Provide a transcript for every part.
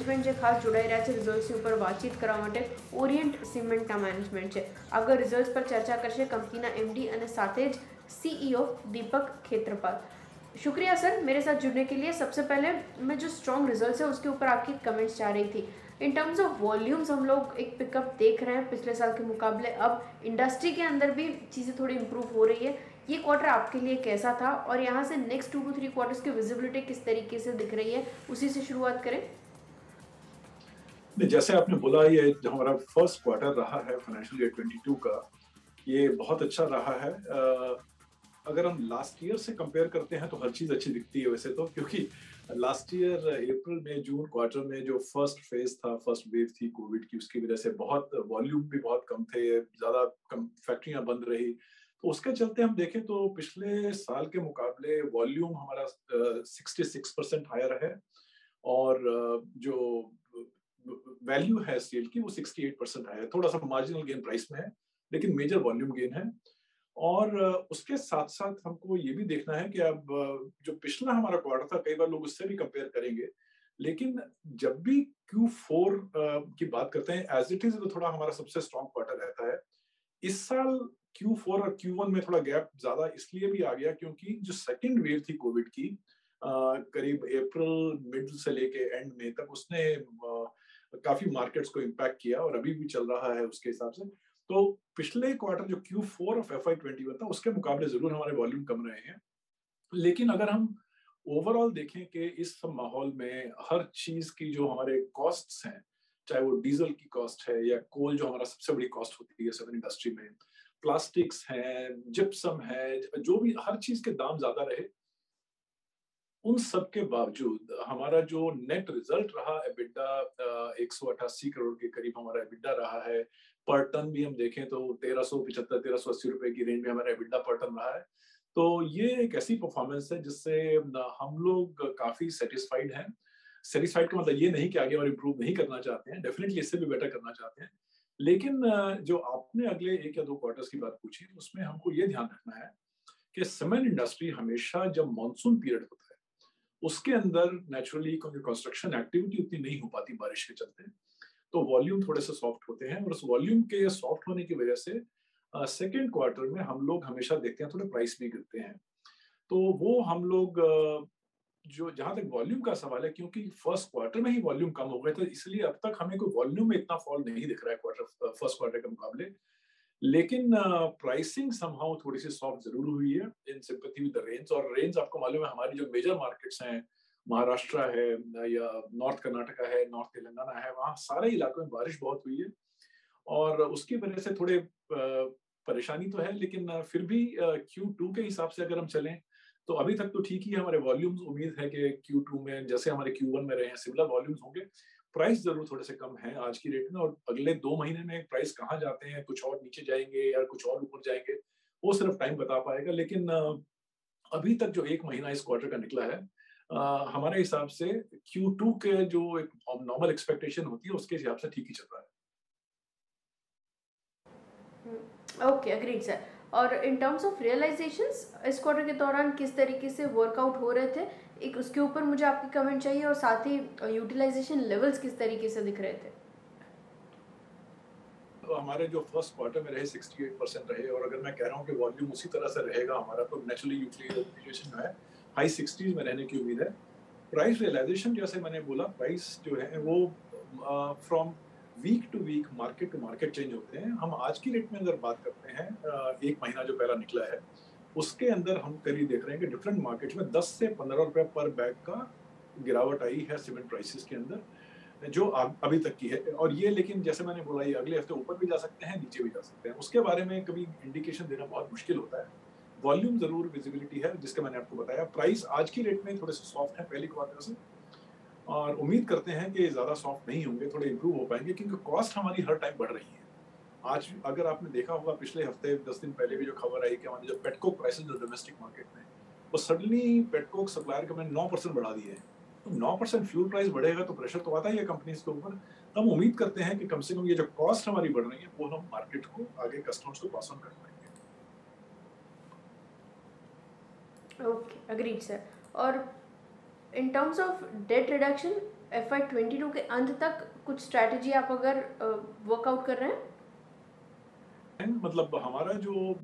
Management જે ખાસ જોડાઈ રહ્યા છે રિઝલ્ટ્સની ઉપર વાતચીત કરવા માટે ઓરિયન્ટ સિમેન્ટના મેનેજમેન્ટ છે. આગળ રિઝલ્ટ્સ પર ચર્ચા કરશે કંપनीના एमडी અને સાથે જ सीईओ दीपक खेत्रपाल. शुक्रिया सर मेरे साथ जुड़ने के लिए. सबसे पहले मैं जो स्ट्रॉन्ग रिजल्ट्स है उसके ऊपर आपकी कमेंट्स चाह रही थी. इन टर्म्स ऑफ वॉल्यूम्स हम लोग एक पिकअप देख रहे हैं पिछले साल के मुकाबले. अब इंडस्ट्री के अंदर भी चीज़ें थोड़ी इम्प्रूव हो रही है. ये क्वार्टर आपके लिए कैसा था और यहाँ से नेक्स्ट 2 to 3 क्वार्टर्स की विजिबिलिटी किस तरीके से दिख रही है, उसी से शुरुआत करें. जैसे आपने बोला, ये जो हमारा फर्स्ट क्वार्टर रहा है फाइनेंशियल ईयर 22 का, ये बहुत अच्छा रहा है. अगर हम लास्ट ईयर से कंपेयर करते हैं तो हर चीज़ अच्छी दिखती है वैसे तो, क्योंकि लास्ट ईयर अप्रैल में जून क्वार्टर में जो फर्स्ट फेज था, फर्स्ट वेव थी कोविड की, उसकी वजह से बहुत वॉल्यूम भी बहुत कम थे, ज़्यादा कम फैक्ट्रियाँ बंद रही. तो उसके चलते हम देखें तो पिछले साल के मुकाबले वॉल्यूम हमारा 66% हायर है और जो वैल्यू है सेल की वो 68% है. थोड़ा सा मार्जिनल गेन प्राइस में है, लेकिन मेजर वॉल्यूम गेन है. और उसके साथ साथ हमको ये भी देखना है कि अब जो पिछला हमारा क्वार्टर था, कई बार लोग उससे भी कंपेयर करेंगे, लेकिन जब भी Q4 की बात करते हैं एज इट इज तो थोड़ा हमारा सबसे स्ट्रॉन्ग क्वार्टर रहता है. इस साल Q4 और Q1 में थोड़ा गैप ज्यादा इसलिए भी आ गया क्योंकि जो सेकेंड वेव थी कोविड की, करीब अप्रैल मिड से लेके एंड में तक, उसने काफी मार्केट्स को इम्पैक्ट किया और अभी भी चल रहा है उसके हिसाब से. तो पिछले क्वार्टर जो Q4 ऑफ FY21 था, उसके मुकाबले जरूर हमारे वॉल्यूम कम रहे हैं. लेकिन अगर हम ओवरऑल देखें कि इस माहौल में हर चीज की जो हमारे कॉस्ट्स हैं, चाहे वो डीजल की कॉस्ट है या कोल जो हमारा सबसे बड़ी कॉस्ट होती है सिविल इंडस्ट्री में, प्लास्टिक्स है, जिप्सम है, जो भी हर चीज के दाम ज्यादा रहे, उन सब के बावजूद हमारा जो नेट रिजल्ट रहा एबिडा 188 करोड़ के करीब हमारा एबिडा रहा है. पर टन भी हम देखें तो 1375-1380 रुपए की रेंज में हमारा एबिडा पर टन रहा है. तो ये एक ऐसी परफॉर्मेंस है जिससे हम लोग काफी सेटिस्फाइड हैं. सेटिस्फाइड का मतलब ये नहीं कि आगे और इम्प्रूव नहीं करना चाहते हैं, डेफिनेटली इससे भी बेटर करना चाहते हैं. लेकिन जो आपने अगले 1 या 2 क्वार्टर्स की बात पूछी, उसमें हमको ये ध्यान रखना है कि सीमेंट इंडस्ट्री हमेशा जब मानसून पीरियड होता है उसके अंदर नेचुरली क्योंकि कंस्ट्रक्शन एक्टिविटी उतनी नहीं हो पाती बारिश के चलते, तो वॉल्यूम थोड़े से सॉफ्ट होते हैं. और उस वॉल्यूम के सॉफ्ट होने की वजह से सेकेंड क्वार्टर में हम लोग हमेशा देखते हैं थोड़े प्राइस भी गिरते हैं. तो वो हम लोग जो जहां तक वॉल्यूम का सवाल है, क्योंकि फर्स्ट क्वार्टर में ही वॉल्यूम कम हो गए थे, इसलिए अब तक हमें कोई वॉल्यूम में इतना फॉल नहीं दिख रहा है फर्स्ट क्वार्टर के मुकाबले. लेकिन प्राइसिंग समहाउ थोड़ी सी सॉफ्ट जरूर हुई है इन सिंपैथी विद द रेंज. और रेंज आपको मालूम है हमारी जो मेजर मार्केट्स हैं, महाराष्ट्र है या नॉर्थ कर्नाटका है, नॉर्थ तेलंगाना है, वहाँ सारे इलाकों में बारिश बहुत हुई है और उसकी वजह से थोड़े परेशानी तो है. लेकिन फिर भी Q2 के हिसाब से अगर हम चलें तो अभी तक तो ठीक ही है हमारे वॉल्यूम्स. उम्मीद है कि Q2 में जैसे हमारे Q1 में रहे हैं सिमिलर वॉल्यूम्स होंगे. प्राइस जरूर थोड़े से कम है आज की रेट में, और अगले 2 महीने में प्राइस कहाँ जाते हैं, कुछ और नीचे जाएंगे या कुछ और ऊपर जाएंगे, वो सिर्फ टाइम बता पाएगा. लेकिन अभी तक जो 1 महीना इस क्वार्टर का निकला है, हमारे हिसाब से Q2 के जो एक नॉर्मल एक्सपेक्टेशन होती है उसके हिसाब से ठीक ही चल रहा है. Okay agreed sir. और इन टर्म्स ऑफ रियलाइजेशंस इस क्वार्टर के दौरान किस तरीके से वर्कआउट हो रहे थे, एक उसके ऊपर मुझे आपकी कमेंट चाहिए, और साथ ही यूटिलाइजेशन लेवल्स किस तरीके से दिख रहे थे. तो हमारे जो फर्स्ट क्वार्टर में रहे 68% रहे, और अगर मैं कह रहा हूँ कि वॉल्यूम उसी तरह से रहेगा हमारा, तो नेचुरली यूटिलाइजेशन जो है हाई 60s में रहने की उम्मीद है. प्राइस रियलाइजेशन जैसे मैंने बोला, प्राइस जो है वो from week to week, market to market change होते हैं. हम आज की रेट में अगर बात करते हैं, 1 महीना जो पहला निकला है उसके अंदर हम करीब देख रहे हैं कि डिफरेंट मार्केट्स में 10 से 15 रुपए पर बैग का गिरावट आई है सीमेंट प्राइसेस के अंदर, जो अभी तक की है. और ये लेकिन जैसे मैंने बोला, ये अगले हफ्ते ऊपर भी जा सकते हैं, नीचे भी जा सकते हैं. उसके बारे में कभी इंडिकेशन देना बहुत मुश्किल होता है. वॉल्यूम जरूर विजिबिलिटी है जिसका मैंने आपको बताया. प्राइस आज की रेट में थोड़े से सॉफ्ट है पहली क्वार्टर से, और उम्मीद करते हैं कि ज्यादा सॉफ्ट नहीं होंगे, थोड़े इंप्रूव हो पाएंगे, क्योंकि कॉस्ट हमारी हर टाइम बढ़ रही है. आज अगर आपने देखा होगा पिछले हफ्ते 10 दिन पहले भी जो खबर आई कि हमारे जो पेटकोक प्राइसेस जो डोमेस्टिक मार्केट में, वो सडनली पेटकोक सप्लायर के मैंने 9% बढ़ा दिए हैं. तो 9% फ्यूल प्राइस बढ़ेगा तो प्रेशर तो आता ही है कंपनीज के ऊपर. हम उम्मीद करते हैं कि कम से कम ये जो कॉस्ट हमारी बढ़ रही है वो हम मार्केट को आगे कस्टमर्स को पास ऑन कर पाएंगे. Okay agreed sir. और in terms of debt reduction FY22 के अंत तक कुछ स्ट्रैटेजी आप अगर वर्कआउट कर रहे हैं? मतलब हमारा जो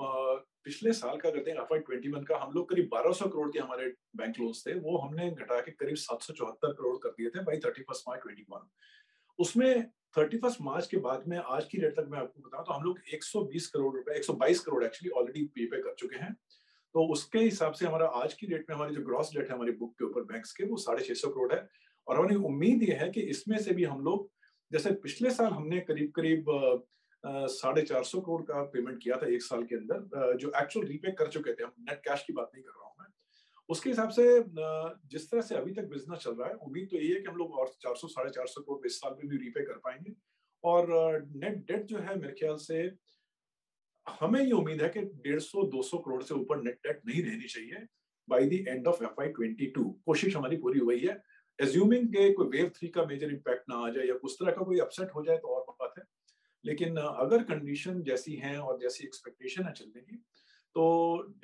पिछले साल का करते हैं FY21 का, हम लोग करीब 1200 करोड़ के हमारे बैंक लोन्स थे, वो हमने घटा के करीब 774 करोड़ कर दिए थे बाई 31 मार्च 21। उसमें 31 मार्च के बाद में आज की डेट तक मैं आपको बताऊं तो हम लोग 120 करोड़ रुपए, 122 करोड़ एक्चुअली ऑलरेडी पे कर चुके हैं। तो उसके हिसाब से हमारा आज की डेट में हमारी जो ग्रॉस डेट है हमारी बुक के ऊपर बैंक्स के, वो 650 करोड़ है। और हमारी उम्मीद ये है कि इसमें से भी हम लोग, जैसे पिछले साल हमने करीब करीब 450 करोड़ का पेमेंट किया था एक साल के अंदर, जो एक्चुअल रीपे कर चुके थे, हम नेट कैश की बात नहीं कर रहा हूँ मैं। उसके हिसाब से जिस तरह से अभी तक बिजनेस चल रहा है, उम्मीद तो यही है कि हम लोग और 400 450 करोड़ इस साल में भी रीपे कर पाएंगे। और नेट डेट जो है, मेरे ख्याल से हमें ये उम्मीद है कि 150-200 करोड़ से ऊपर नेट डेट नहीं रहनी चाहिए by the end of FY22। कोशिश हमारी पूरी हुई है, एज्यूमिंग के कोई वेव 3 का मेजर इम्पैक्ट ना आ जाए या उस तरह का कोई अपसेट हो जाए तो और बात है। लेकिन अगर कंडीशन जैसी हैं और जैसी एक्सपेक्टेशन है चलने की, तो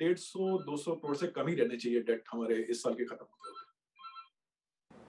150-200 करोड़ से कम ही रहने चाहिए डेट हमारे इस साल के खत्म होते होते।